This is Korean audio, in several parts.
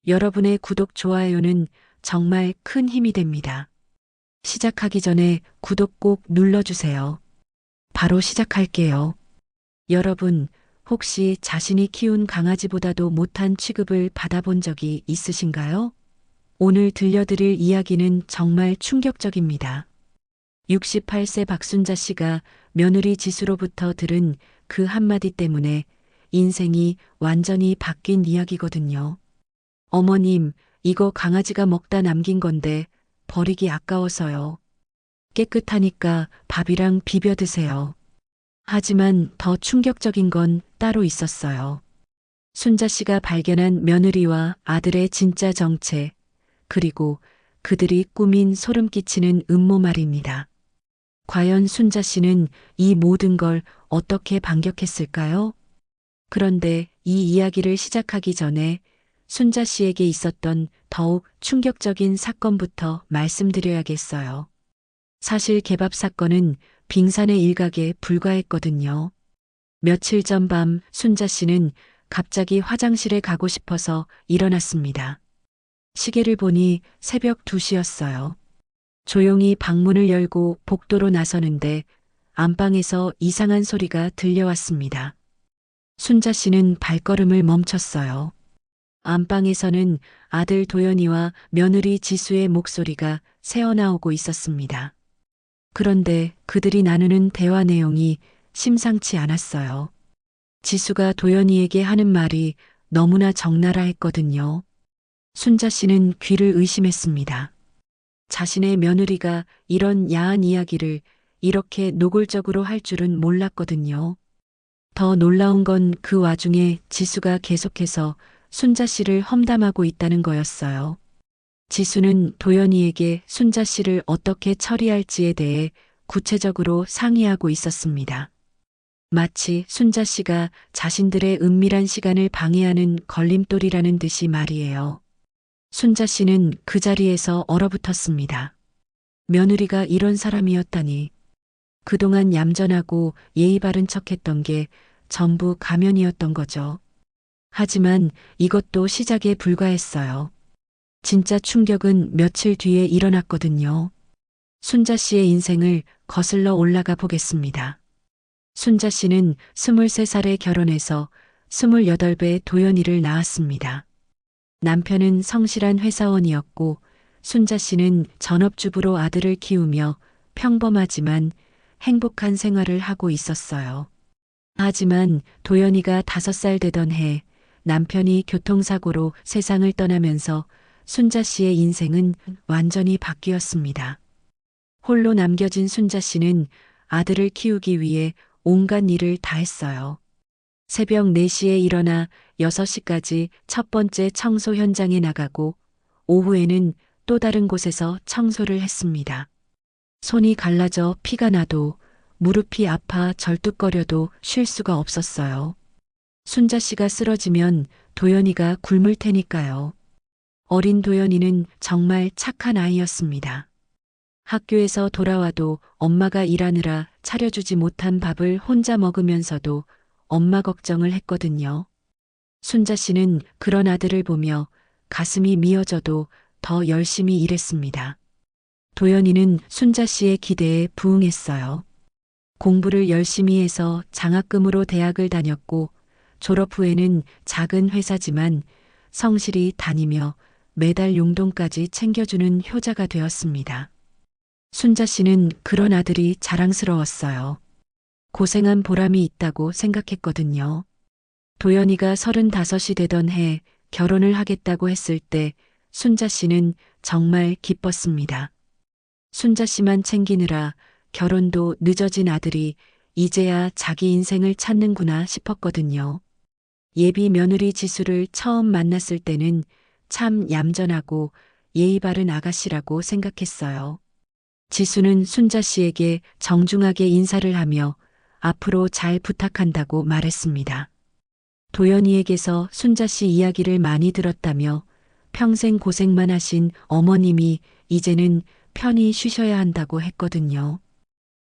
여러분의 구독, 좋아요는 정말 큰 힘이 됩니다. 시작하기 전에 구독 꼭 눌러주세요. 바로 시작할게요. 여러분, 혹시 자신이 키운 강아지보다도 못한 취급을 받아본 적이 있으신가요? 오늘 들려드릴 이야기는 정말 충격적입니다. 68세 박순자 씨가 며느리 지수로부터 들은 그 한마디 때문에 인생이 완전히 바뀐 이야기거든요. 어머님, 이거 강아지가 먹다 남긴 건데 버리기 아까워서요. 깨끗하니까 밥이랑 비벼 드세요. 하지만 더 충격적인 건 따로 있었어요. 순자 씨가 발견한 며느리와 아들의 진짜 정체, 그리고 그들이 꾸민 소름 끼치는 음모 말입니다. 과연 순자 씨는 이 모든 걸 어떻게 반격했을까요? 그런데 이 이야기를 시작하기 전에 순자 씨에게 있었던 더욱 충격적인 사건부터 말씀드려야겠어요. 사실 개밥 사건은 빙산의 일각에 불과했거든요. 며칠 전 밤 순자 씨는 갑자기 화장실에 가고 싶어서 일어났습니다. 시계를 보니 새벽 2시였어요. 조용히 방문을 열고 복도로 나서는데 안방에서 이상한 소리가 들려왔습니다. 순자 씨는 발걸음을 멈췄어요. 안방에서는 아들 도연이와 며느리 지수의 목소리가 새어나오고 있었습니다. 그런데 그들이 나누는 대화 내용이 심상치 않았어요. 지수가 도연이에게 하는 말이 너무나 적나라 했거든요. 순자 씨는 귀를 의심했습니다. 자신의 며느리가 이런 야한 이야기를 이렇게 노골적으로 할 줄은 몰랐거든요. 더 놀라운 건 그 와중에 지수가 계속해서 순자 씨를 험담하고 있다는 거였어요. 지수는 도연이에게 순자 씨를 어떻게 처리할지에 대해 구체적으로 상의하고 있었습니다. 마치 순자 씨가 자신들의 은밀한 시간을 방해하는 걸림돌이라는 듯이 말이에요. 순자 씨는 그 자리에서 얼어붙었습니다. 며느리가 이런 사람이었다니. 그동안 얌전하고 예의 바른 척했던 게 전부 가면이었던 거죠. 하지만 이것도 시작에 불과했어요. 진짜 충격은 며칠 뒤에 일어났거든요. 순자 씨의 인생을 거슬러 올라가 보겠습니다. 순자 씨는 23살에 결혼해서 28배 도연이를 낳았습니다. 남편은 성실한 회사원이었고 순자 씨는 전업주부로 아들을 키우며 평범하지만 행복한 생활을 하고 있었어요. 하지만 도연이가 5살 되던 해 남편이 교통사고로 세상을 떠나면서 순자 씨의 인생은 완전히 바뀌었습니다. 홀로 남겨진 순자 씨는 아들을 키우기 위해 온갖 일을 다 했어요. 새벽 4시에 일어나 6시까지 첫 번째 청소 현장에 나가고 오후에는 또 다른 곳에서 청소를 했습니다. 손이 갈라져 피가 나도 무릎이 아파 절뚝거려도 쉴 수가 없었어요. 순자 씨가 쓰러지면 도연이가 굶을 테니까요. 어린 도연이는 정말 착한 아이였습니다. 학교에서 돌아와도 엄마가 일하느라 차려주지 못한 밥을 혼자 먹으면서도 엄마 걱정을 했거든요. 순자 씨는 그런 아들을 보며 가슴이 미어져도 더 열심히 일했습니다. 도연이는 순자 씨의 기대에 부응했어요. 공부를 열심히 해서 장학금으로 대학을 다녔고 졸업 후에는 작은 회사지만 성실히 다니며 매달 용돈까지 챙겨주는 효자가 되었습니다. 순자 씨는 그런 아들이 자랑스러웠어요. 고생한 보람이 있다고 생각했거든요. 도연이가 35이 되던 해 결혼을 하겠다고 했을 때 순자 씨는 정말 기뻤습니다. 순자 씨만 챙기느라 결혼도 늦어진 아들이 이제야 자기 인생을 찾는구나 싶었거든요. 예비 며느리 지수를 처음 만났을 때는 참 얌전하고 예의 바른 아가씨라고 생각했어요. 지수는 순자 씨에게 정중하게 인사를 하며 앞으로 잘 부탁한다고 말했습니다. 도연이에게서 순자 씨 이야기를 많이 들었다며 평생 고생만 하신 어머님이 이제는 편히 쉬셔야 한다고 했거든요.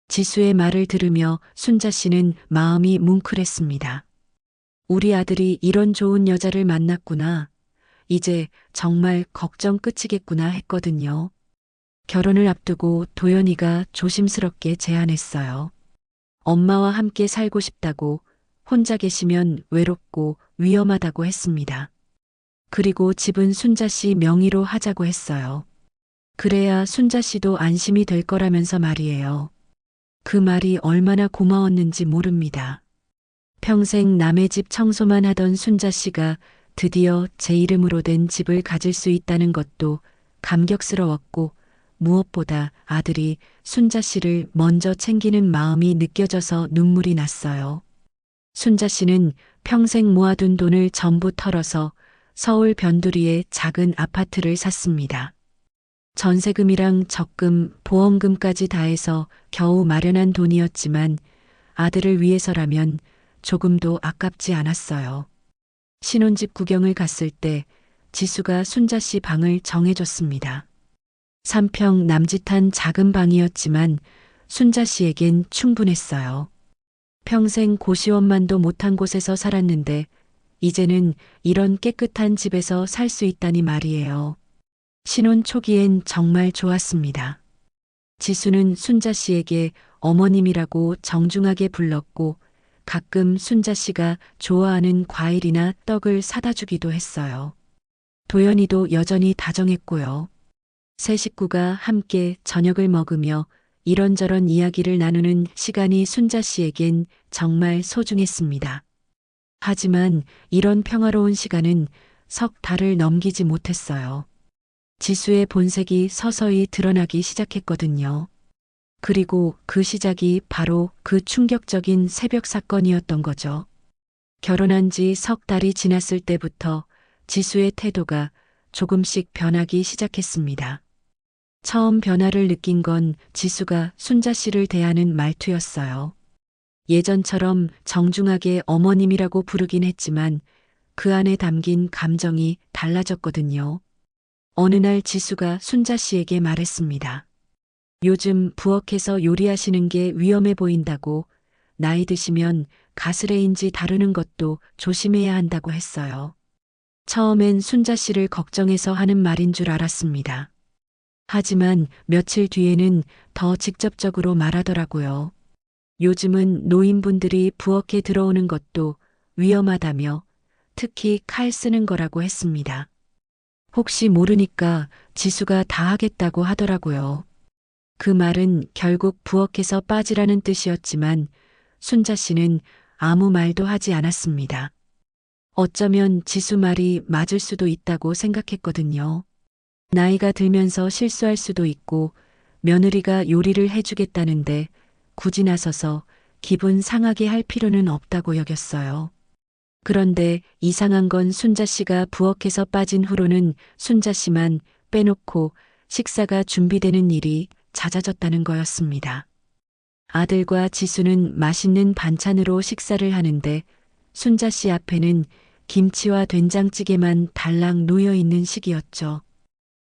지수의 말을 들으며 순자 씨는 마음이 뭉클했습니다. 우리 아들이 이런 좋은 여자를 만났구나. 이제 정말 걱정 끝이겠구나 했거든요. 결혼을 앞두고 도연이가 조심스럽게 제안했어요. 엄마와 함께 살고 싶다고, 혼자 계시면 외롭고 위험하다고 했습니다. 그리고 집은 순자 씨 명의로 하자고 했어요. 그래야 순자 씨도 안심이 될 거라면서 말이에요. 그 말이 얼마나 고마웠는지 모릅니다. 평생 남의 집 청소만 하던 순자 씨가 드디어 제 이름으로 된 집을 가질 수 있다는 것도 감격스러웠고, 무엇보다 아들이 순자 씨를 먼저 챙기는 마음이 느껴져서 눈물이 났어요. 순자 씨는 평생 모아둔 돈을 전부 털어서 서울 변두리에 작은 아파트를 샀습니다. 전세금이랑 적금, 보험금까지 다 해서 겨우 마련한 돈이었지만 아들을 위해서라면 조금도 아깝지 않았어요. 신혼집 구경을 갔을 때 지수가 순자 씨 방을 정해줬습니다. 3평 남짓한 작은 방이었지만 순자 씨에겐 충분했어요. 평생 고시원만도 못한 곳에서 살았는데 이제는 이런 깨끗한 집에서 살 수 있다니 말이에요. 신혼 초기엔 정말 좋았습니다. 지수는 순자 씨에게 어머님이라고 정중하게 불렀고 가끔 순자 씨가 좋아하는 과일이나 떡을 사다 주기도 했어요. 도연이도 여전히 다정했고요. 세 식구가 함께 저녁을 먹으며 이런저런 이야기를 나누는 시간이 순자 씨에겐 정말 소중했습니다. 하지만 이런 평화로운 시간은 석 달을 넘기지 못했어요. 지수의 본색이 서서히 드러나기 시작했거든요. 그리고 그 시작이 바로 그 충격적인 새벽 사건이었던 거죠. 결혼한 지 석 달이 지났을 때부터 지수의 태도가 조금씩 변하기 시작했습니다. 처음 변화를 느낀 건 지수가 순자 씨를 대하는 말투였어요. 예전처럼 정중하게 어머님이라고 부르긴 했지만 그 안에 담긴 감정이 달라졌거든요. 어느 날 지수가 순자 씨에게 말했습니다. 요즘 부엌에서 요리하시는 게 위험해 보인다고, 나이 드시면 가스레인지 다루는 것도 조심해야 한다고 했어요. 처음엔 순자 씨를 걱정해서 하는 말인 줄 알았습니다. 하지만 며칠 뒤에는 더 직접적으로 말하더라고요. 요즘은 노인분들이 부엌에 들어오는 것도 위험하다며, 특히 칼 쓰는 거라고 했습니다. 혹시 모르니까 지수가 다 하겠다고 하더라고요. 그 말은 결국 부엌에서 빠지라는 뜻이었지만 순자 씨는 아무 말도 하지 않았습니다. 어쩌면 지수 말이 맞을 수도 있다고 생각했거든요. 나이가 들면서 실수할 수도 있고 며느리가 요리를 해주겠다는데 굳이 나서서 기분 상하게 할 필요는 없다고 여겼어요. 그런데 이상한 건 순자 씨가 부엌에서 빠진 후로는 순자 씨만 빼놓고 식사가 준비되는 일이 잦아졌다는 거였습니다. 아들과 지수는 맛있는 반찬으로 식사를 하는데 순자 씨 앞에는 김치와 된장찌개만 달랑 놓여 있는 시기였죠.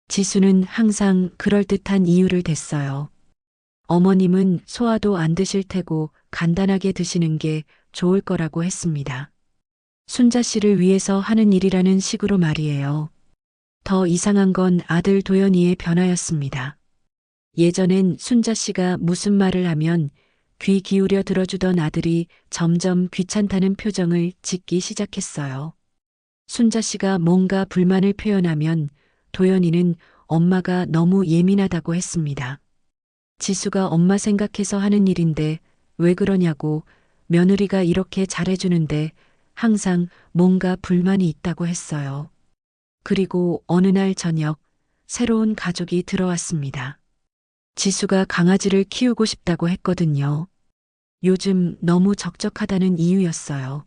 지수는 항상 그럴듯한 이유를 댔어요. 어머님은 소화도 안 드실 테고 간단하게 드시는 게 좋을 거라고 했습니다. 순자 씨를 위해서 하는 일이라는 식으로 말이에요. 더 이상한 건 아들 도연이의 변화였습니다. 예전엔 순자 씨가 무슨 말을 하면 귀 기울여 들어주던 아들이 점점 귀찮다는 표정을 짓기 시작했어요. 순자 씨가 뭔가 불만을 표현하면 도연이는 엄마가 너무 예민하다고 했습니다. 지수가 엄마 생각해서 하는 일인데 왜 그러냐고, 며느리가 이렇게 잘해주는데 항상 뭔가 불만이 있다고 했어요. 그리고 어느 날 저녁 새로운 가족이 들어왔습니다. 지수가 강아지를 키우고 싶다고 했거든요. 요즘 너무 적적하다는 이유였어요.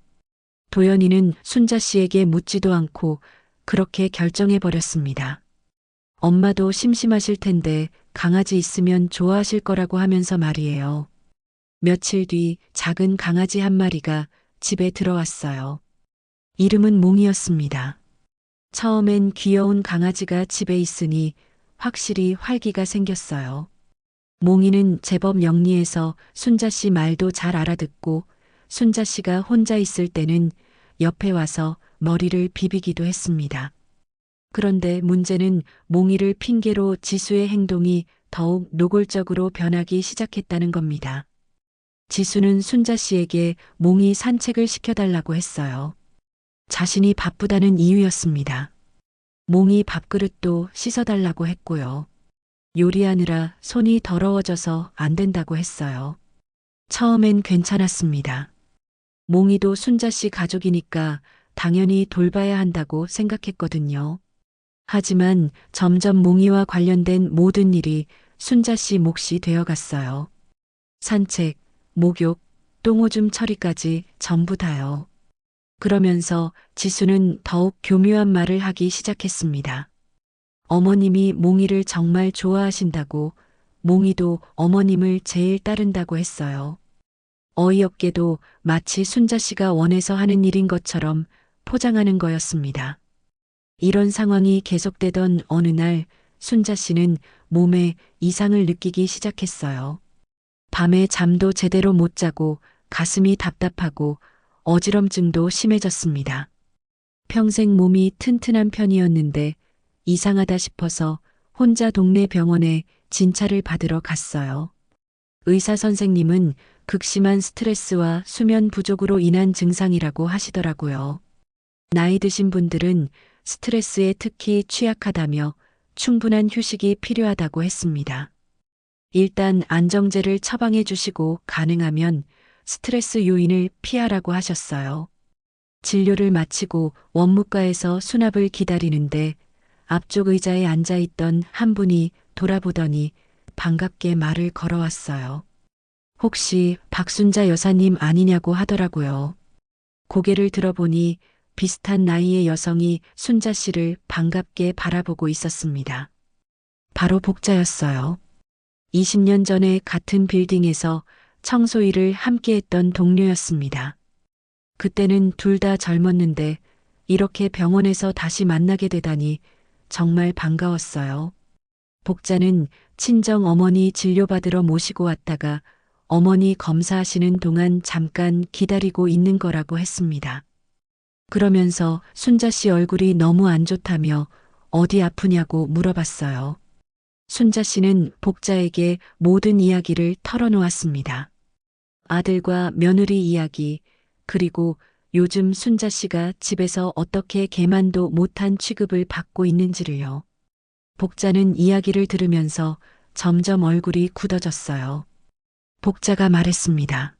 도연이는 순자 씨에게 묻지도 않고 그렇게 결정해버렸습니다. 엄마도 심심하실 텐데 강아지 있으면 좋아하실 거라고 하면서 말이에요. 며칠 뒤 작은 강아지 한 마리가 집에 들어왔어요. 이름은 몽이었습니다. 처음엔 귀여운 강아지가 집에 있으니 확실히 활기가 생겼어요. 몽이는 제법 영리해서 순자 씨 말도 잘 알아듣고 순자 씨가 혼자 있을 때는 옆에 와서 머리를 비비기도 했습니다. 그런데 문제는 몽이를 핑계로 지수의 행동이 더욱 노골적으로 변하기 시작했다는 겁니다. 지수는 순자 씨에게 몽이 산책을 시켜달라고 했어요. 자신이 바쁘다는 이유였습니다. 몽이 밥그릇도 씻어달라고 했고요. 요리하느라 손이 더러워져서 안 된다고 했어요. 처음엔 괜찮았습니다. 몽이도 순자 씨 가족이니까 당연히 돌봐야 한다고 생각했거든요. 하지만 점점 몽이와 관련된 모든 일이 순자 씨 몫이 되어갔어요. 산책, 목욕, 똥오줌 처리까지 전부 다요. 그러면서 지수는 더욱 교묘한 말을 하기 시작했습니다. 어머님이 몽이를 정말 좋아하신다고, 몽이도 어머님을 제일 따른다고 했어요. 어이없게도 마치 순자 씨가 원해서 하는 일인 것처럼 포장하는 거였습니다. 이런 상황이 계속되던 어느 날 순자 씨는 몸에 이상을 느끼기 시작했어요. 밤에 잠도 제대로 못 자고 가슴이 답답하고 어지럼증도 심해졌습니다. 평생 몸이 튼튼한 편이었는데 이상하다 싶어서 혼자 동네 병원에 진찰을 받으러 갔어요. 의사 선생님은 극심한 스트레스와 수면 부족으로 인한 증상이라고 하시더라고요. 나이 드신 분들은 스트레스에 특히 취약하다며 충분한 휴식이 필요하다고 했습니다. 일단 안정제를 처방해 주시고 가능하면 스트레스 요인을 피하라고 하셨어요. 진료를 마치고 원무과에서 수납을 기다리는데 앞쪽 의자에 앉아 있던 한 분이 돌아보더니 반갑게 말을 걸어왔어요. 혹시 박순자 여사님 아니냐고 하더라고요. 고개를 들어보니 비슷한 나이의 여성이 순자 씨를 반갑게 바라보고 있었습니다. 바로 복자였어요. 20년 전에 같은 빌딩에서 청소 일을 함께 했던 동료였습니다. 그때는 둘 다 젊었는데 이렇게 병원에서 다시 만나게 되다니 정말 반가웠어요. 복자는 친정 어머니 진료받으러 모시고 왔다가 어머니 검사하시는 동안 잠깐 기다리고 있는 거라고 했습니다. 그러면서 순자 씨 얼굴이 너무 안 좋다며 어디 아프냐고 물어봤어요. 순자 씨는 복자에게 모든 이야기를 털어놓았습니다. 아들과 며느리 이야기, 그리고 요즘 순자 씨가 집에서 어떻게 개만도 못한 취급을 받고 있는지를요. 복자는 이야기를 들으면서 점점 얼굴이 굳어졌어요. 복자가 말했습니다.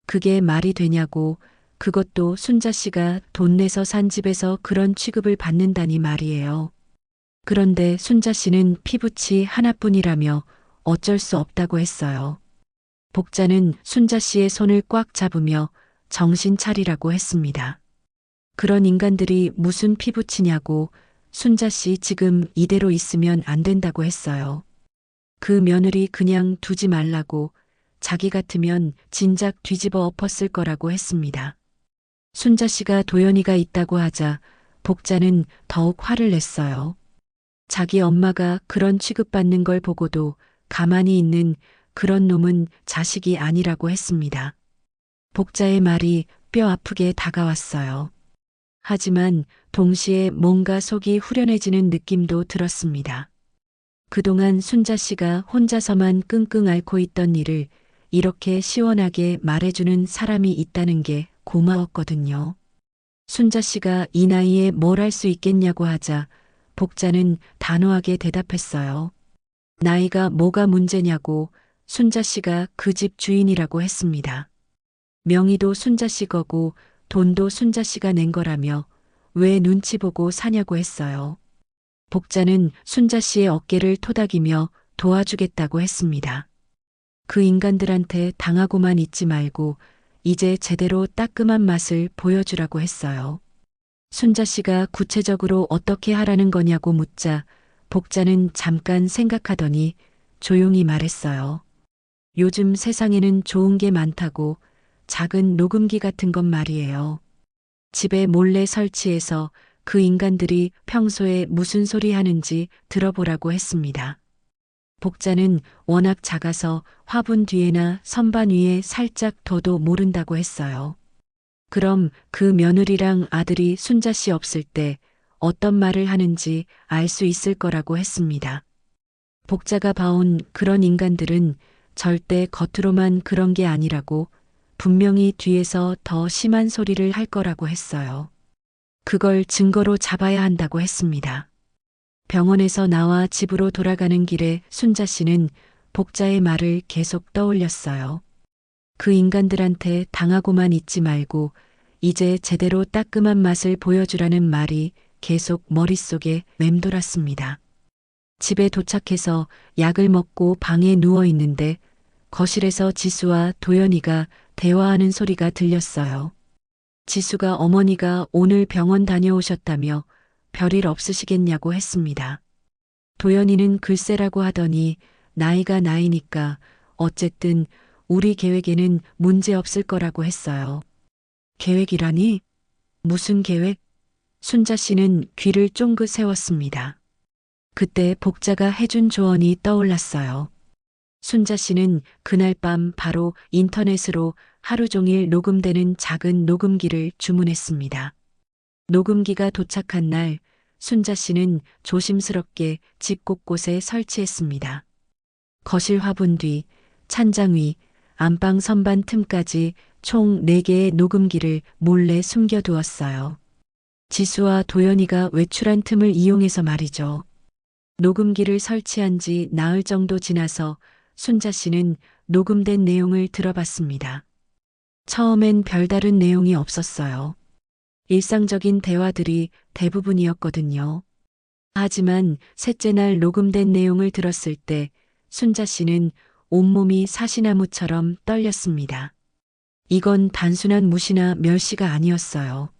그게 말이 되냐고, 그것도 순자 씨가 돈 내서 산 집에서 그런 취급을 받는다니 말이에요. 그런데 순자 씨는 피부치 하나뿐이라며 어쩔 수 없다고 했어요. 복자는 순자 씨의 손을 꽉 잡으며 정신 차리라고 했습니다. 그런 인간들이 무슨 피부치냐고, 순자 씨 지금 이대로 있으면 안 된다고 했어요. 그 며느리 그냥 두지 말라고, 자기 같으면 진작 뒤집어 엎었을 거라고 했습니다. 순자 씨가 도연이가 있다고 하자 복자는 더욱 화를 냈어요. 자기 엄마가 그런 취급받는 걸 보고도 가만히 있는 그런 놈은 자식이 아니라고 했습니다. 복자의 말이 뼈 아프게 다가왔어요. 하지만 동시에 뭔가 속이 후련해지는 느낌도 들었습니다. 그동안 순자 씨가 혼자서만 끙끙 앓고 있던 일을 이렇게 시원하게 말해주는 사람이 있다는 게 고마웠거든요. 순자 씨가 이 나이에 뭘 할 수 있겠냐고 하자 복자는 단호하게 대답했어요. 나이가 뭐가 문제냐고, 순자 씨가 그 집 주인이라고 했습니다. 명의도 순자 씨 거고 돈도 순자 씨가 낸 거라며 왜 눈치 보고 사냐고 했어요. 복자는 순자 씨의 어깨를 토닥이며 도와주겠다고 했습니다. 그 인간들한테 당하고만 있지 말고 이제 제대로 따끔한 맛을 보여주라고 했어요. 순자 씨가 구체적으로 어떻게 하라는 거냐고 묻자 복자는 잠깐 생각하더니 조용히 말했어요. 요즘 세상에는 좋은 게 많다고, 작은 녹음기 같은 것 말이에요. 집에 몰래 설치해서 그 인간들이 평소에 무슨 소리 하는지 들어보라고 했습니다. 복자는 워낙 작아서 화분 뒤에나 선반 위에 살짝 둬도 모른다고 했어요. 그럼 그 며느리랑 아들이 순자 씨 없을 때 어떤 말을 하는지 알 수 있을 거라고 했습니다. 복자가 봐온 그런 인간들은 절대 겉으로만 그런 게 아니라고, 분명히 뒤에서 더 심한 소리를 할 거라고 했어요. 그걸 증거로 잡아야 한다고 했습니다. 병원에서 나와 집으로 돌아가는 길에 순자 씨는 복자의 말을 계속 떠올렸어요. 그 인간들한테 당하고만 있지 말고 이제 제대로 따끔한 맛을 보여주라는 말이 계속 머릿속에 맴돌았습니다. 집에 도착해서 약을 먹고 방에 누워 있는데 거실에서 지수와 도연이가 대화하는 소리가 들렸어요. 지수가 어머니가 오늘 병원 다녀오셨다며 별일 없으시겠냐고 했습니다. 도연이는 글쎄라고 하더니 나이가 나이니까 어쨌든 우리 계획에는 문제 없을 거라고 했어요. 계획이라니? 무슨 계획? 순자 씨는 귀를 쫑긋 세웠습니다. 그때 복자가 해준 조언이 떠올랐어요. 순자 씨는 그날 밤 바로 인터넷으로 하루 종일 녹음되는 작은 녹음기를 주문했습니다. 녹음기가 도착한 날 순자 씨는 조심스럽게 집 곳곳에 설치했습니다. 거실 화분 뒤, 찬장 위, 안방 선반 틈까지 총 4개의 녹음기를 몰래 숨겨두었어요. 지수와 도연이가 외출한 틈을 이용해서 말이죠. 녹음기를 설치한 지 나흘 정도 지나서 순자 씨는 녹음된 내용을 들어봤습니다. 처음엔 별다른 내용이 없었어요. 일상적인 대화들이 대부분이었거든요. 하지만 셋째 날 녹음된 내용을 들었을 때 순자 씨는 온몸이 사시나무처럼 떨렸습니다. 이건 단순한 무시나 멸시가 아니었어요.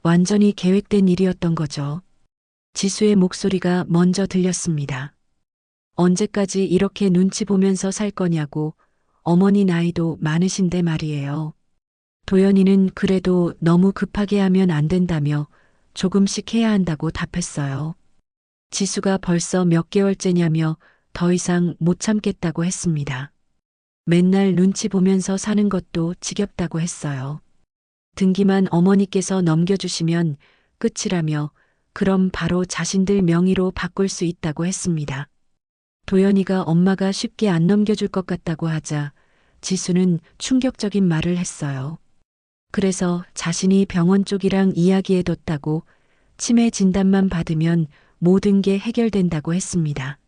완전히 계획된 일이었던 거죠. 지수의 목소리가 먼저 들렸습니다. 언제까지 이렇게 눈치 보면서 살 거냐고, 어머니 나이도 많으신데 말이에요. 도연이는 그래도 너무 급하게 하면 안 된다며 조금씩 해야 한다고 답했어요. 지수가 벌써 몇 개월째냐며 더 이상 못 참겠다고 했습니다. 맨날 눈치 보면서 사는 것도 지겹다고 했어요. 등기만 어머니께서 넘겨주시면 끝이라며 그럼 바로 자신들 명의로 바꿀 수 있다고 했습니다. 도연이가 엄마가 쉽게 안 넘겨줄 것 같다고 하자 지수는 충격적인 말을 했어요. 그래서 자신이 병원 쪽이랑 이야기해뒀다고, 치매 진단만 받으면 모든 게 해결된다고 했습니다.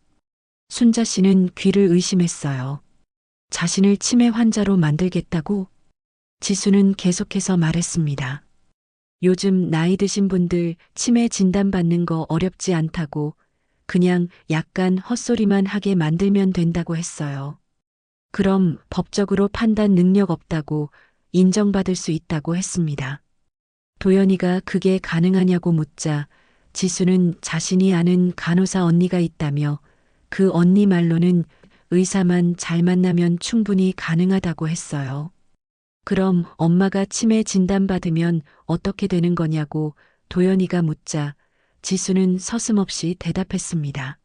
순자 씨는 귀를 의심했어요. 자신을 치매 환자로 만들겠다고? 지수는 계속해서 말했습니다. 요즘 나이 드신 분들 치매 진단받는 거 어렵지 않다고, 그냥 약간 헛소리만 하게 만들면 된다고 했어요. 그럼 법적으로 판단 능력 없다고 인정받을 수 있다고 했습니다. 도연이가 그게 가능하냐고 묻자 지수는 자신이 아는 간호사 언니가 있다며 그 언니 말로는 의사만 잘 만나면 충분히 가능하다고 했어요. 그럼 엄마가 치매 진단받으면 어떻게 되는 거냐고 도연이가 묻자 지수는 서슴없이 대답했습니다.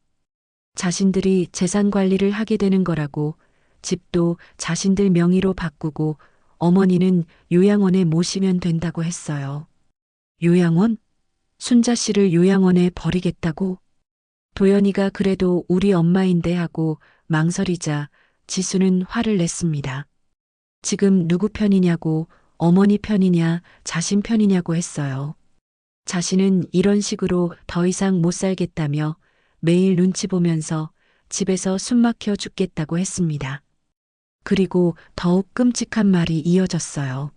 자신들이 재산 관리를 하게 되는 거라고, 집도 자신들 명의로 바꾸고 어머니는 요양원에 모시면 된다고 했어요. 요양원? 순자 씨를 요양원에 버리겠다고? 도연이가 그래도 우리 엄마인데 하고 망설이자 지수는 화를 냈습니다. 지금 누구 편이냐고, 어머니 편이냐, 자신 편이냐고 했어요. 자신은 이런 식으로 더 이상 못 살겠다며 매일 눈치 보면서 집에서 숨 막혀 죽겠다고 했습니다. 그리고 더욱 끔찍한 말이 이어졌어요.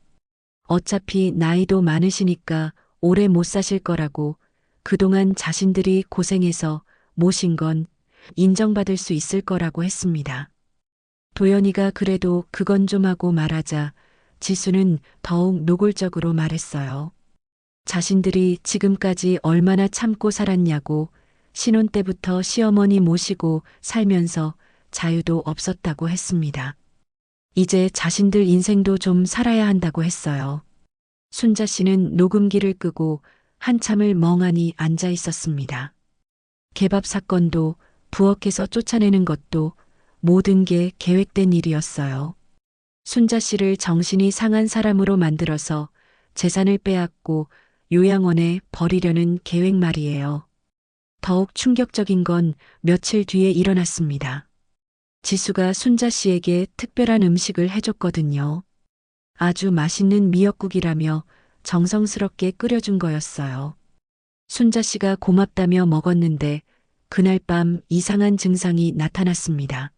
어차피 나이도 많으시니까 오래 못 사실 거라고, 그동안 자신들이 고생해서 모신 건 인정받을 수 있을 거라고 했습니다. 도연이가 그래도 그건 좀 하고 말하자 지수는 더욱 노골적으로 말했어요. 자신들이 지금까지 얼마나 참고 살았냐고, 신혼 때부터 시어머니 모시고 살면서 자유도 없었다고 했습니다. 이제 자신들 인생도 좀 살아야 한다고 했어요. 순자 씨는 녹음기를 끄고 한참을 멍하니 앉아 있었습니다. 개밥 사건도 부엌에서 쫓아내는 것도 모든 게 계획된 일이었어요. 순자 씨를 정신이 상한 사람으로 만들어서 재산을 빼앗고 요양원에 버리려는 계획 말이에요. 더욱 충격적인 건 며칠 뒤에 일어났습니다. 지수가 순자 씨에게 특별한 음식을 해줬거든요. 아주 맛있는 미역국이라며 정성스럽게 끓여준 거였어요. 순자 씨가 고맙다며 먹었는데 그날 밤 이상한 증상이 나타났습니다.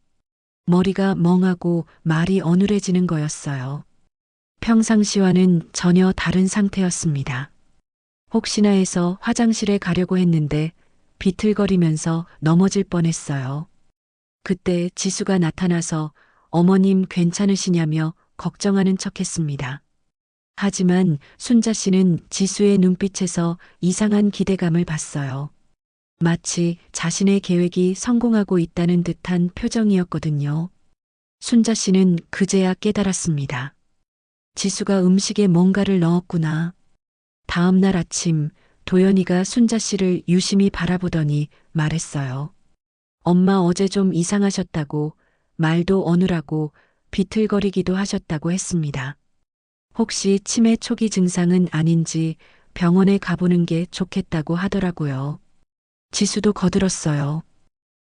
머리가 멍하고 말이 어눌해지는 거였어요. 평상시와는 전혀 다른 상태였습니다. 혹시나 해서 화장실에 가려고 했는데 비틀거리면서 넘어질 뻔했어요. 그때 지수가 나타나서 어머님 괜찮으시냐며 걱정하는 척 했습니다. 하지만 순자 씨는 지수의 눈빛에서 이상한 기대감을 봤어요. 마치 자신의 계획이 성공하고 있다는 듯한 표정이었거든요. 순자 씨는 그제야 깨달았습니다. 지수가 음식에 뭔가를 넣었구나. 다음 날 아침 도연이가 순자 씨를 유심히 바라보더니 말했어요. 엄마 어제 좀 이상하셨다고, 말도 어눌하고 비틀거리기도 하셨다고 했습니다. 혹시 치매 초기 증상은 아닌지 병원에 가보는 게 좋겠다고 하더라고요. 지수도 거들었어요.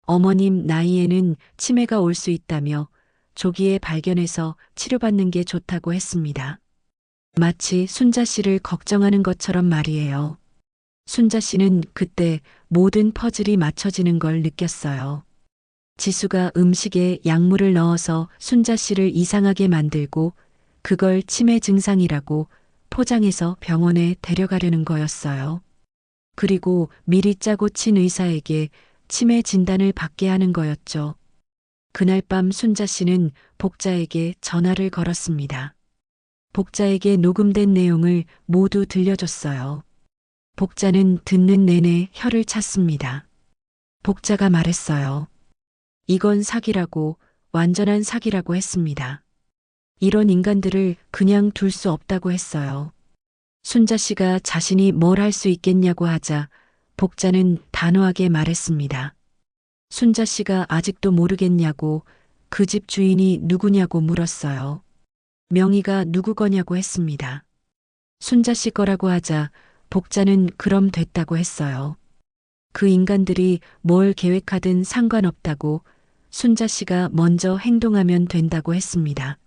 어머님 나이에는 치매가 올 수 있다며 조기에 발견해서 치료받는 게 좋다고 했습니다. 마치 순자 씨를 걱정하는 것처럼 말이에요. 순자 씨는 그때 모든 퍼즐이 맞춰지는 걸 느꼈어요. 지수가 음식에 약물을 넣어서 순자 씨를 이상하게 만들고 그걸 치매 증상이라고 포장해서 병원에 데려가려는 거였어요. 그리고 미리 짜고 친 의사에게 치매 진단을 받게 하는 거였죠. 그날 밤 순자 씨는 복자에게 전화를 걸었습니다. 복자에게 녹음된 내용을 모두 들려줬어요. 복자는 듣는 내내 혀를 찼습니다. 복자가 말했어요. 이건 사기라고, 완전한 사기라고 했습니다. 이런 인간들을 그냥 둘 수 없다고 했어요. 순자 씨가 자신이 뭘 할 수 있겠냐고 하자 복자는 단호하게 말했습니다. 순자 씨가 아직도 모르겠냐고, 그 집 주인이 누구냐고 물었어요. 명의가 누구 거냐고 했습니다. 순자 씨 거라고 하자 복자는 그럼 됐다고 했어요. 그 인간들이 뭘 계획하든 상관없다고, 순자 씨가 먼저 행동하면 된다고 했습니다.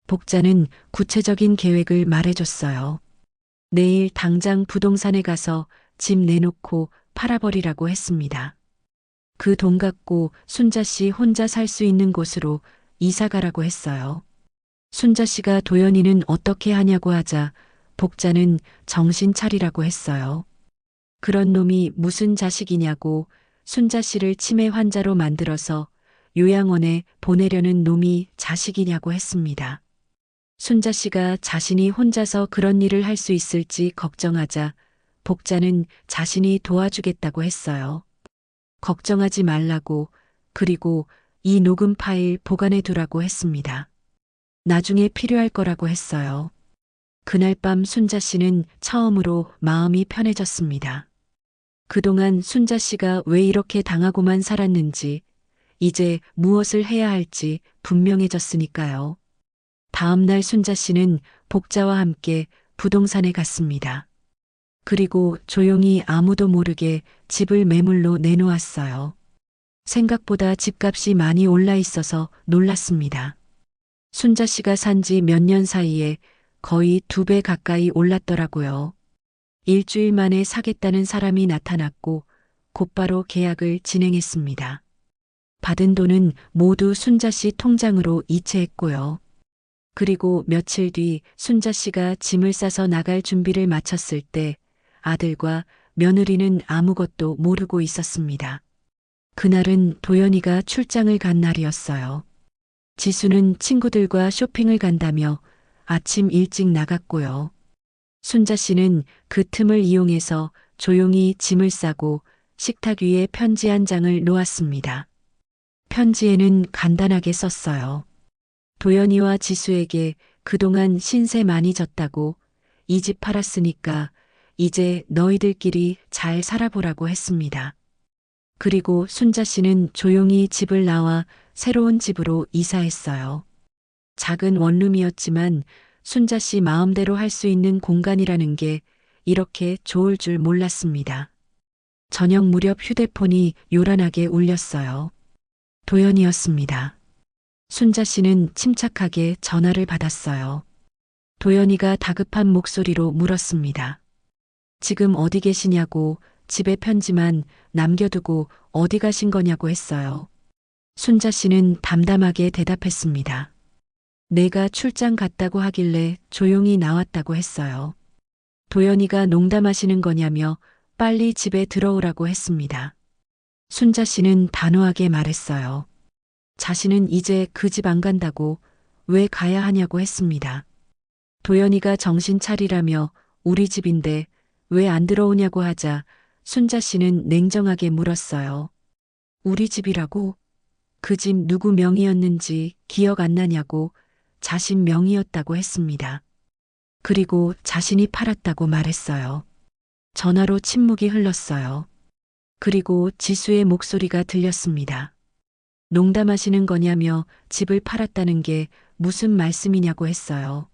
복자는 구체적인 계획을 말해줬어요. 내일 당장 부동산에 가서 집 내놓고 팔아버리라고 했습니다. 그 돈 갖고 순자 씨 혼자 살 수 있는 곳으로 이사 가라고 했어요. 순자 씨가 도연이는 어떻게 하냐고 하자 복자는 정신 차리라고 했어요. 그런 놈이 무슨 자식이냐고, 순자 씨를 치매 환자로 만들어서 요양원에 보내려는 놈이 자식이냐고 했습니다. 순자 씨가 자신이 혼자서 그런 일을 할 수 있을지 걱정하자 복자는 자신이 도와주겠다고 했어요. 걱정하지 말라고, 그리고 이 녹음 파일 보관해 두라고 했습니다. 나중에 필요할 거라고 했어요. 그날 밤 순자 씨는 처음으로 마음이 편해졌습니다. 그동안 순자 씨가 왜 이렇게 당하고만 살았는지, 이제 무엇을 해야 할지 분명해졌으니까요. 다음 날 순자 씨는 복자와 함께 부동산에 갔습니다. 그리고 조용히 아무도 모르게 집을 매물로 내놓았어요. 생각보다 집값이 많이 올라 있어서 놀랐습니다. 순자 씨가 산 지 몇 년 사이에 거의 2배 가까이 올랐더라고요. 일주일 만에 사겠다는 사람이 나타났고 곧바로 계약을 진행했습니다. 받은 돈은 모두 순자 씨 통장으로 이체했고요. 그리고 며칠 뒤 순자 씨가 짐을 싸서 나갈 준비를 마쳤을 때 아들과 며느리는 아무것도 모르고 있었습니다. 그날은 도연이가 출장을 간 날이었어요. 지수는 친구들과 쇼핑을 간다며 아침 일찍 나갔고요. 순자 씨는 그 틈을 이용해서 조용히 짐을 싸고 식탁 위에 편지 한 장을 놓았습니다. 편지에는 간단하게 썼어요. 도연이와 지수에게 그동안 신세 많이 졌다고, 이 집 팔았으니까 이제 너희들끼리 잘 살아보라고 했습니다. 그리고 순자 씨는 조용히 집을 나와 새로운 집으로 이사했어요. 작은 원룸이었지만 순자 씨 마음대로 할 수 있는 공간이라는 게 이렇게 좋을 줄 몰랐습니다. 저녁 무렵 휴대폰이 요란하게 울렸어요. 도연이었습니다. 순자 씨는 침착하게 전화를 받았어요. 도연이가 다급한 목소리로 물었습니다. 지금 어디 계시냐고, 집에 편지만 남겨두고 어디 가신 거냐고 했어요. 순자 씨는 담담하게 대답했습니다. 내가 출장 갔다고 하길래 조용히 나왔다고 했어요. 도연이가 농담하시는 거냐며 빨리 집에 들어오라고 했습니다. 순자 씨는 단호하게 말했어요. 자신은 이제 그 집 안 간다고, 왜 가야 하냐고 했습니다. 도연이가 정신 차리라며 우리 집인데 왜 안 들어오냐고 하자 순자 씨는 냉정하게 물었어요. 우리 집이라고? 그 집 누구 명의였는지 기억 안 나냐고 자신 명의였다고 했습니다. 그리고 자신이 팔았다고 말했어요. 전화로 침묵이 흘렀어요. 그리고 지수의 목소리가 들렸습니다. 농담하시는 거냐며 집을 팔았다는 게 무슨 말씀이냐고 했어요.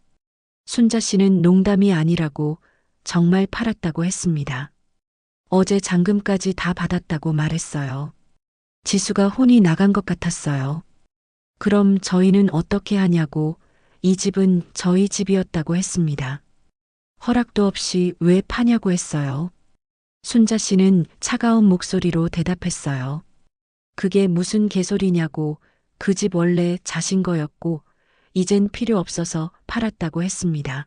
순자 씨는 농담이 아니라고 정말 팔았다고 했습니다. 어제 잔금까지 다 받았다고 말했어요. 지수가 혼이 나간 것 같았어요. 그럼 저희는 어떻게 하냐고, 이 집은 저희 집이었다고 했습니다. 허락도 없이 왜 파냐고 했어요. 순자 씨는 차가운 목소리로 대답했어요. 그게 무슨 개소리냐고, 그 집 원래 자신 거였고, 이젠 필요 없어서 팔았다고 했습니다.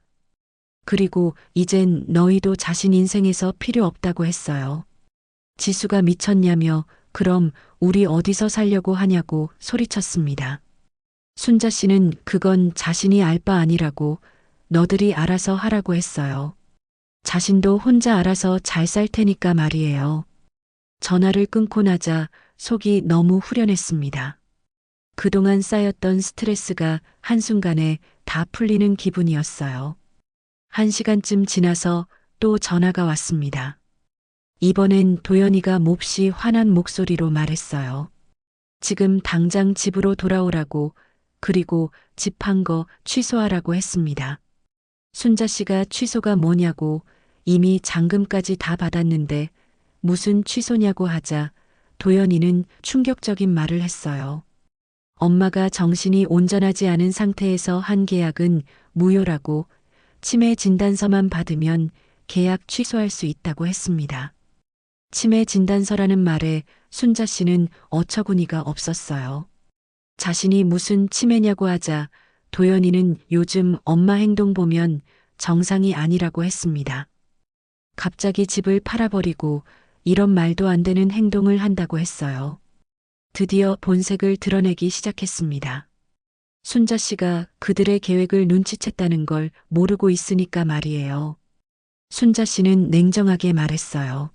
그리고 이젠 너희도 자신 인생에서 필요 없다고 했어요. 지수가 미쳤냐며 그럼 우리 어디서 살려고 하냐고 소리쳤습니다. 순자 씨는 그건 자신이 알 바 아니라고 너들이 알아서 하라고 했어요. 자신도 혼자 알아서 잘 살 테니까 말이에요. 전화를 끊고 나자 속이 너무 후련했습니다. 그동안 쌓였던 스트레스가 한순간에 다 풀리는 기분이었어요. 1시간쯤 지나서 또 전화가 왔습니다. 이번엔 도연이가 몹시 화난 목소리로 말했어요. 지금 당장 집으로 돌아오라고, 그리고 집 판 거 취소하라고 했습니다. 순자 씨가 취소가 뭐냐고, 이미 잔금까지 다 받았는데 무슨 취소냐고 하자 도연이는 충격적인 말을 했어요. 엄마가 정신이 온전하지 않은 상태에서 한 계약은 무효라고, 치매 진단서만 받으면 계약 취소할 수 있다고 했습니다. 치매 진단서라는 말에 순자 씨는 어처구니가 없었어요. 자신이 무슨 치매냐고 하자 도연이는 요즘 엄마 행동 보면 정상이 아니라고 했습니다. 갑자기 집을 팔아버리고 이런 말도 안 되는 행동을 한다고 했어요. 드디어 본색을 드러내기 시작했습니다. 순자 씨가 그들의 계획을 눈치챘다는 걸 모르고 있으니까 말이에요. 순자 씨는 냉정하게 말했어요.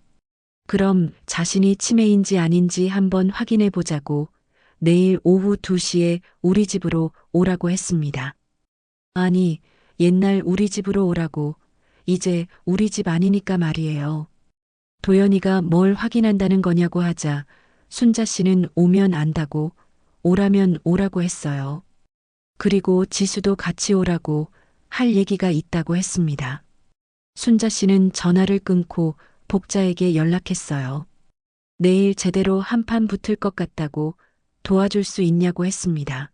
그럼 자신이 치매인지 아닌지 한번 확인해 보자고 내일 오후 2시에 우리 집으로 오라고 했습니다. 아니, 옛날 우리 집으로 오라고, 이제 우리 집 아니니까 말이에요. 도연이가 뭘 확인한다는 거냐고 하자 순자 씨는 오면 안다고, 오라면 오라고 했어요. 그리고 지수도 같이 오라고 할 얘기가 있다고 했습니다. 순자 씨는 전화를 끊고 복자에게 연락했어요. 내일 제대로 한판 붙을 것 같다고 도와줄 수 있냐고 했습니다.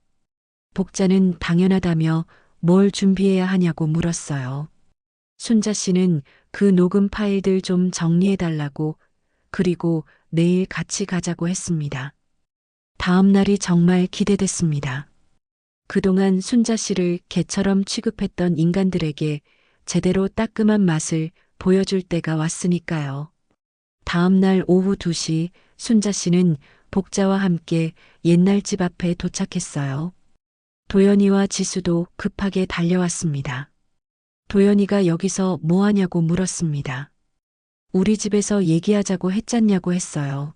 복자는 당연하다며 뭘 준비해야 하냐고 물었어요. 순자 씨는 그 녹음 파일들 좀 정리해달라고, 그리고 내일 같이 가자고 했습니다. 다음 날이 정말 기대됐습니다. 그동안 순자 씨를 개처럼 취급했던 인간들에게 제대로 따끔한 맛을 보여줄 때가 왔으니까요. 다음 날 오후 2시 순자 씨는 복자와 함께 옛날 집 앞에 도착했어요. 도연이와 지수도 급하게 달려왔습니다. 도연이가 여기서 뭐 하냐고 물었습니다. 우리 집에서 얘기하자고 했잖냐고 했어요.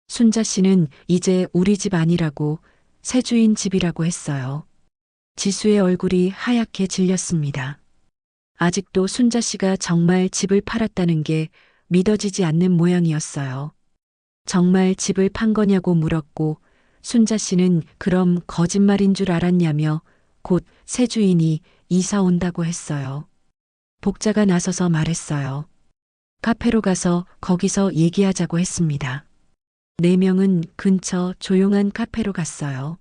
순자 씨는 이제 우리 집 아니라고, 새 주인 집이라고 했어요. 지수의 얼굴이 하얗게 질렸습니다. 아직도 순자 씨가 정말 집을 팔았다는 게 믿어지지 않는 모양이었어요. 정말 집을 판 거냐고 물었고 순자 씨는 그럼 거짓말인 줄 알았냐며 곧 새 주인이 이사 온다고 했어요. 복자가 나서서 말했어요. 카페로 가서 거기서 얘기하자고 했습니다. 네 명은 근처 조용한 카페로 갔어요.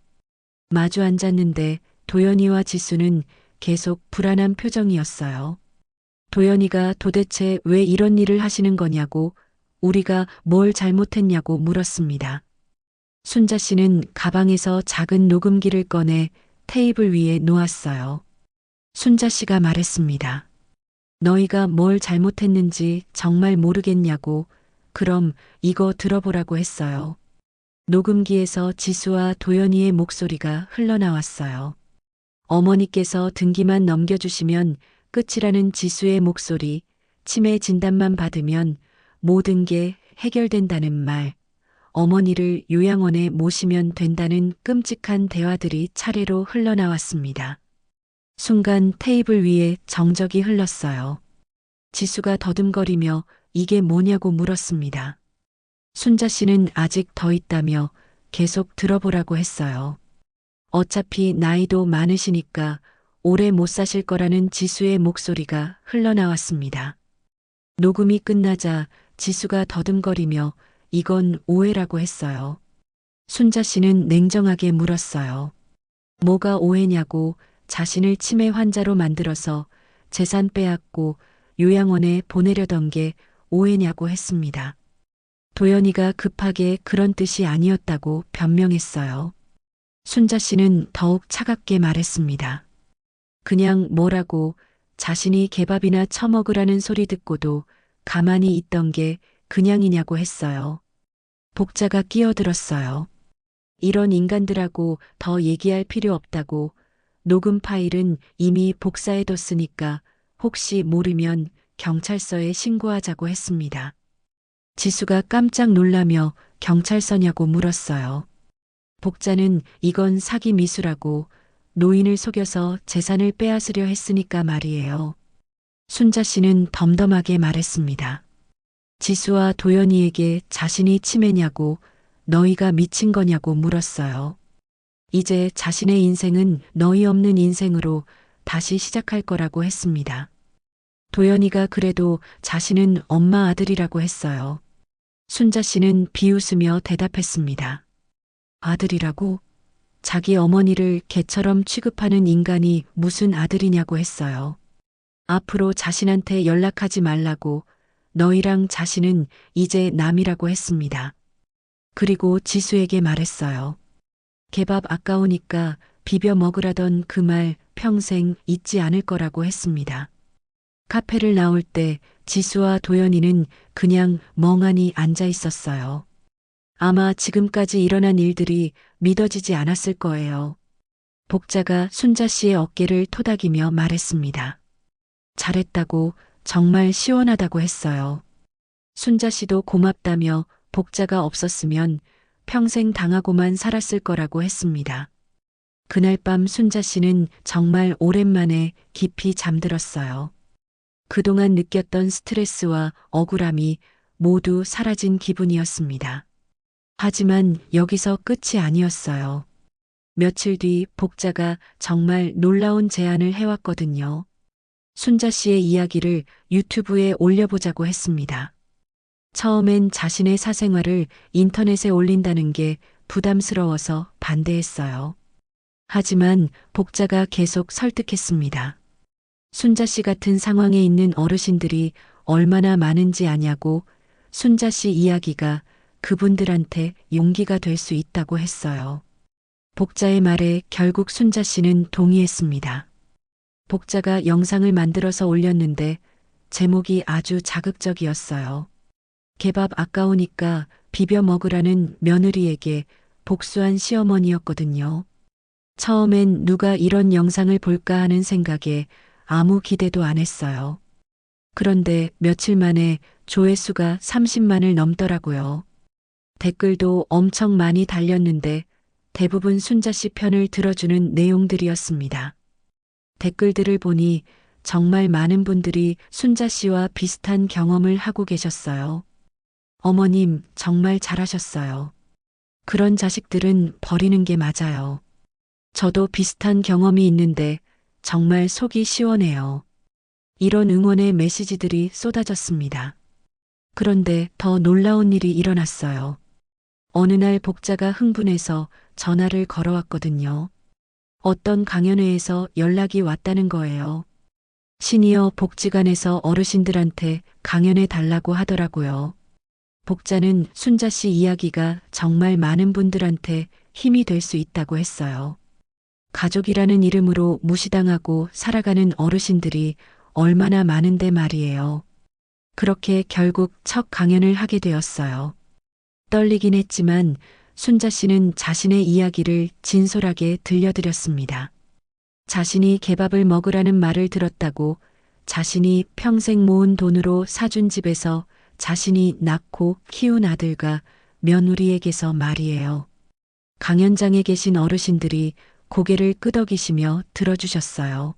마주 앉았는데 도연이와 지수는 계속 불안한 표정이었어요. 도연이가 도대체 왜 이런 일을 하시는 거냐고, 우리가 뭘 잘못했냐고 물었습니다. 순자 씨는 가방에서 작은 녹음기를 꺼내 테이블 위에 놓았어요. 순자 씨가 말했습니다. 너희가 뭘 잘못했는지 정말 모르겠냐고, 그럼 이거 들어보라고 했어요. 녹음기에서 지수와 도연이의 목소리가 흘러나왔어요. 어머니께서 등기만 넘겨주시면 끝이라는 지수의 목소리, 치매 진단만 받으면 모든 게 해결된다는 말, 어머니를 요양원에 모시면 된다는 끔찍한 대화들이 차례로 흘러나왔습니다. 순간 테이블 위에 정적이 흘렀어요. 지수가 더듬거리며 이게 뭐냐고 물었습니다. 순자 씨는 아직 더 있다며 계속 들어보라고 했어요. 어차피 나이도 많으시니까 오래 못 사실 거라는 지수의 목소리가 흘러나왔습니다. 녹음이 끝나자 지수가 더듬거리며 이건 오해라고 했어요. 순자 씨는 냉정하게 물었어요. 뭐가 오해냐고, 자신을 치매 환자로 만들어서 재산 빼앗고 요양원에 보내려던 게 오해냐고 했습니다. 도연이가 급하게 그런 뜻이 아니었다고 변명했어요. 순자 씨는 더욱 차갑게 말했습니다. 그냥 뭐라고, 자신이 개밥이나 처먹으라는 소리 듣고도 가만히 있던 게 그냥이냐고 했어요. 복자가 끼어들었어요. 이런 인간들하고 더 얘기할 필요 없다고, 녹음 파일은 이미 복사해뒀으니까 혹시 모르면 경찰서에 신고하자고 했습니다. 지수가 깜짝 놀라며 경찰서냐고 물었어요. 복자는 이건 사기 미수라고, 노인을 속여서 재산을 빼앗으려 했으니까 말이에요. 순자 씨는 덤덤하게 말했습니다. 지수와 도연이에게 자신이 치매냐고, 너희가 미친 거냐고 물었어요. 이제 자신의 인생은 너희 없는 인생으로 다시 시작할 거라고 했습니다. 도연이가 그래도 자신은 엄마 아들이라고 했어요. 순자 씨는 비웃으며 대답했습니다. 아들이라고? 자기 어머니를 개처럼 취급하는 인간이 무슨 아들이냐고 했어요. 앞으로 자신한테 연락하지 말라고, 너희랑 자신은 이제 남이라고 했습니다. 그리고 지수에게 말했어요. 개밥 아까우니까 비벼 먹으라던 그 말 평생 잊지 않을 거라고 했습니다. 카페를 나올 때 지수와 도연이는 그냥 멍하니 앉아 있었어요. 아마 지금까지 일어난 일들이 믿어지지 않았을 거예요. 복자가 순자 씨의 어깨를 토닥이며 말했습니다. 잘했다고, 정말 시원하다고 했어요. 순자 씨도 고맙다며 복자가 없었으면 평생 당하고만 살았을 거라고 했습니다. 그날 밤 순자 씨는 정말 오랜만에 깊이 잠들었어요. 그동안 느꼈던 스트레스와 억울함이 모두 사라진 기분이었습니다. 하지만 여기서 끝이 아니었어요. 며칠 뒤 복자가 정말 놀라운 제안을 해왔거든요. 순자 씨의 이야기를 유튜브에 올려보자고 했습니다. 처음엔 자신의 사생활을 인터넷에 올린다는 게 부담스러워서 반대했어요. 하지만 복자가 계속 설득했습니다. 순자 씨 같은 상황에 있는 어르신들이 얼마나 많은지 아냐고, 순자 씨 이야기가 그분들한테 용기가 될 수 있다고 했어요. 복자의 말에 결국 순자 씨는 동의했습니다. 복자가 영상을 만들어서 올렸는데 제목이 아주 자극적이었어요. 개밥 아까우니까 비벼 먹으라는 며느리에게 복수한 시어머니였거든요. 처음엔 누가 이런 영상을 볼까 하는 생각에 아무 기대도 안 했어요. 그런데 며칠 만에 조회수가 30만을 넘더라고요. 댓글도 엄청 많이 달렸는데 대부분 순자 씨 편을 들어주는 내용들이었습니다. 댓글들을 보니 정말 많은 분들이 순자 씨와 비슷한 경험을 하고 계셨어요. 어머님, 정말 잘하셨어요. 그런 자식들은 버리는 게 맞아요. 저도 비슷한 경험이 있는데 정말 속이 시원해요. 이런 응원의 메시지들이 쏟아졌습니다. 그런데 더 놀라운 일이 일어났어요. 어느 날 복자가 흥분해서 전화를 걸어왔거든요. 어떤 강연회에서 연락이 왔다는 거예요. 시니어 복지관에서 어르신들한테 강연해 달라고 하더라고요. 복자는 순자 씨 이야기가 정말 많은 분들한테 힘이 될 수 있다고 했어요. 가족이라는 이름으로 무시당하고 살아가는 어르신들이 얼마나 많은데 말이에요. 그렇게 결국 첫 강연을 하게 되었어요. 떨리긴 했지만 순자 씨는 자신의 이야기를 진솔하게 들려드렸습니다. 자신이 개밥을 먹으라는 말을 들었다고, 자신이 평생 모은 돈으로 사준 집에서 자신이 낳고 키운 아들과 며느리에게서 말이에요. 강연장에 계신 어르신들이 고개를 끄덕이시며 들어주셨어요.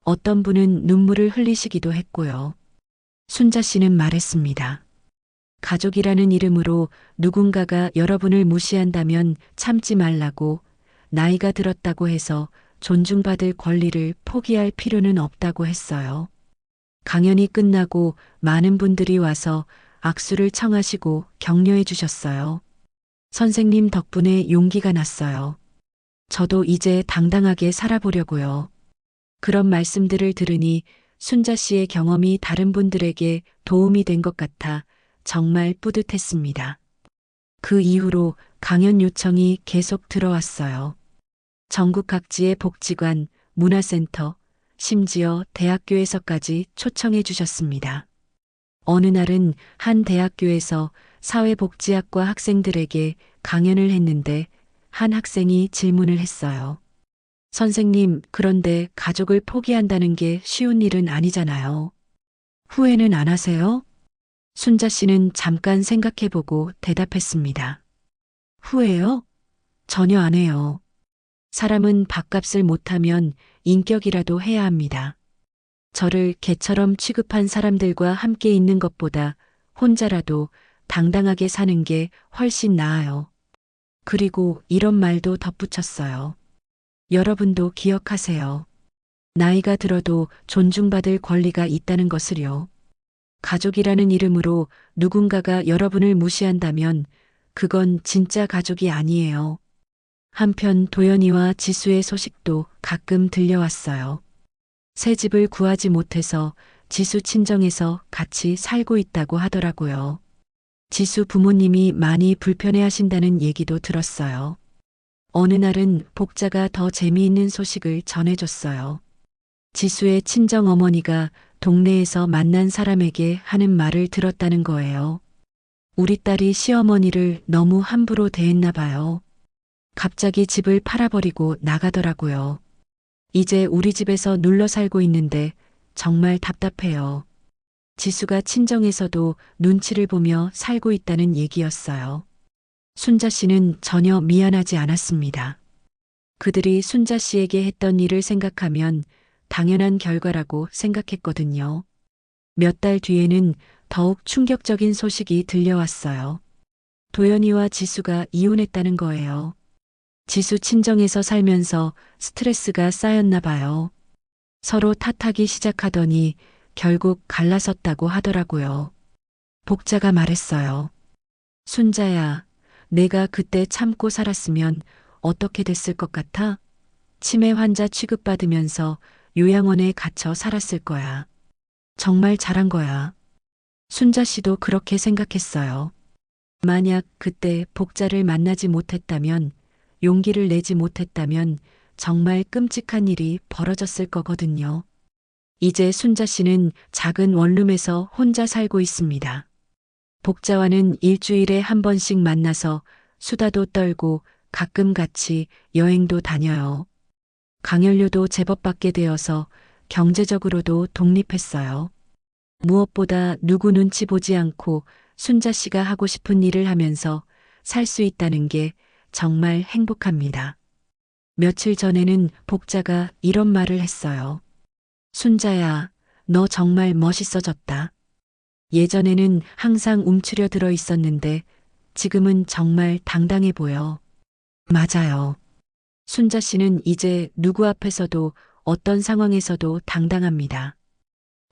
어떤 분은 눈물을 흘리시기도 했고요. 순자 씨는 말했습니다. 가족이라는 이름으로 누군가가 여러분을 무시한다면 참지 말라고, 나이가 들었다고 해서 존중받을 권리를 포기할 필요는 없다고 했어요. 강연이 끝나고 많은 분들이 와서 악수를 청하시고 격려해 주셨어요. 선생님 덕분에 용기가 났어요. 저도 이제 당당하게 살아보려고요. 그런 말씀들을 들으니 순자 씨의 경험이 다른 분들에게 도움이 된 것 같아 정말 뿌듯했습니다. 그 이후로 강연 요청이 계속 들어왔어요. 전국 각지의 복지관, 문화센터, 심지어 대학교에서까지 초청해 주셨습니다. 어느 날은 한 대학교에서 사회복지학과 학생들에게 강연을 했는데 한 학생이 질문을 했어요. 선생님, 그런데 가족을 포기한다는 게 쉬운 일은 아니잖아요. 후회는 안 하세요? 순자 씨는 잠깐 생각해보고 대답했습니다. 후회요? 전혀 안 해요. 사람은 밥값을 못하면 인격이라도 해야 합니다. 저를 개처럼 취급한 사람들과 함께 있는 것보다 혼자라도 당당하게 사는 게 훨씬 나아요. 그리고 이런 말도 덧붙였어요. 여러분도 기억하세요. 나이가 들어도 존중받을 권리가 있다는 것을요. 가족이라는 이름으로 누군가가 여러분을 무시한다면 그건 진짜 가족이 아니에요. 한편 도연이와 지수의 소식도 가끔 들려왔어요. 새 집을 구하지 못해서 지수 친정에서 같이 살고 있다고 하더라고요. 지수 부모님이 많이 불편해하신다는 얘기도 들었어요. 어느 날은 복자가 더 재미있는 소식을 전해줬어요. 지수의 친정 어머니가 동네에서 만난 사람에게 하는 말을 들었다는 거예요. 우리 딸이 시어머니를 너무 함부로 대했나 봐요. 갑자기 집을 팔아버리고 나가더라고요. 이제 우리 집에서 눌러 살고 있는데 정말 답답해요. 지수가 친정에서도 눈치를 보며 살고 있다는 얘기였어요. 순자 씨는 전혀 미안하지 않았습니다. 그들이 순자 씨에게 했던 일을 생각하면 당연한 결과라고 생각했거든요. 몇 달 뒤에는 더욱 충격적인 소식이 들려왔어요. 도연이와 지수가 이혼했다는 거예요. 지수 친정에서 살면서 스트레스가 쌓였나 봐요. 서로 탓하기 시작하더니 결국 갈라섰다고 하더라고요. 복자가 말했어요. 순자야, 내가 그때 참고 살았으면 어떻게 됐을 것 같아? 치매 환자 취급받으면서 요양원에 갇혀 살았을 거야. 정말 잘한 거야. 순자 씨도 그렇게 생각했어요. 만약 그때 복자를 만나지 못했다면, 용기를 내지 못했다면 정말 끔찍한 일이 벌어졌을 거거든요. 이제 순자 씨는 작은 원룸에서 혼자 살고 있습니다. 복자와는 일주일에 한 번씩 만나서 수다도 떨고 가끔 같이 여행도 다녀요. 강연료도 제법 받게 되어서 경제적으로도 독립했어요. 무엇보다 누구 눈치 보지 않고 순자 씨가 하고 싶은 일을 하면서 살 수 있다는 게 정말 행복합니다. 며칠 전에는 복자가 이런 말을 했어요. 순자야, 너 정말 멋있어졌다. 예전에는 항상 움츠려 들어 있었는데 지금은 정말 당당해 보여. 맞아요. 순자 씨는 이제 누구 앞에서도 어떤 상황에서도 당당합니다.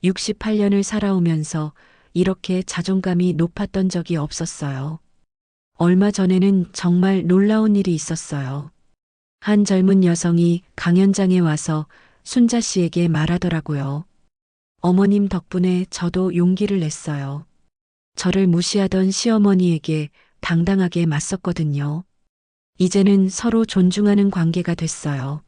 68년을 살아오면서 이렇게 자존감이 높았던 적이 없었어요. 얼마 전에는 정말 놀라운 일이 있었어요. 한 젊은 여성이 강연장에 와서 순자 씨에게 말하더라고요. 어머님 덕분에 저도 용기를 냈어요. 저를 무시하던 시어머니에게 당당하게 맞섰거든요. 이제는 서로 존중하는 관계가 됐어요.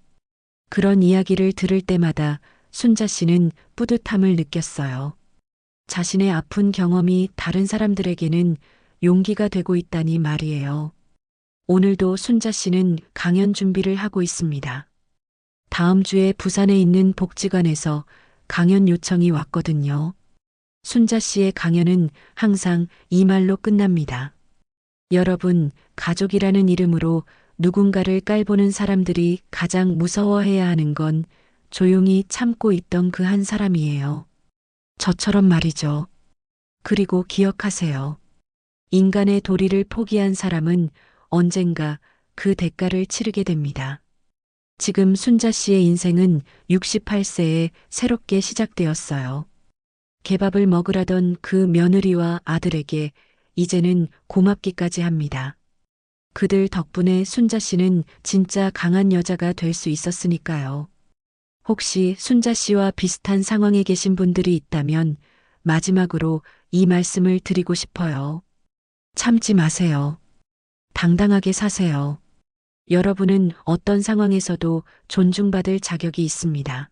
그런 이야기를 들을 때마다 순자 씨는 뿌듯함을 느꼈어요. 자신의 아픈 경험이 다른 사람들에게는 용기가 되고 있다니 말이에요. 오늘도 순자 씨는 강연 준비를 하고 있습니다. 다음 주에 부산에 있는 복지관에서 강연 요청이 왔거든요. 순자 씨의 강연은 항상 이 말로 끝납니다. 여러분, 가족이라는 이름으로 누군가를 깔보는 사람들이 가장 무서워해야 하는 건 조용히 참고 있던 그 한 사람이에요. 저처럼 말이죠. 그리고 기억하세요. 인간의 도리를 포기한 사람은 언젠가 그 대가를 치르게 됩니다. 지금 순자 씨의 인생은 68세에 새롭게 시작되었어요. 개밥을 먹으라던 그 며느리와 아들에게 이제는 고맙기까지 합니다. 그들 덕분에 순자 씨는 진짜 강한 여자가 될 수 있었으니까요. 혹시 순자 씨와 비슷한 상황에 계신 분들이 있다면 마지막으로 이 말씀을 드리고 싶어요. 참지 마세요. 당당하게 사세요. 여러분은 어떤 상황에서도 존중받을 자격이 있습니다.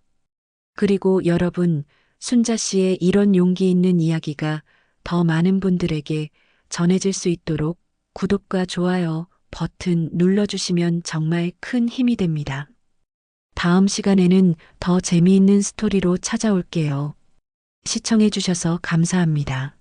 그리고 여러분, 순자 씨의 이런 용기 있는 이야기가 더 많은 분들에게 전해질 수 있도록 구독과 좋아요 버튼 눌러주시면 정말 큰 힘이 됩니다. 다음 시간에는 더 재미있는 스토리로 찾아올게요. 시청해주셔서 감사합니다.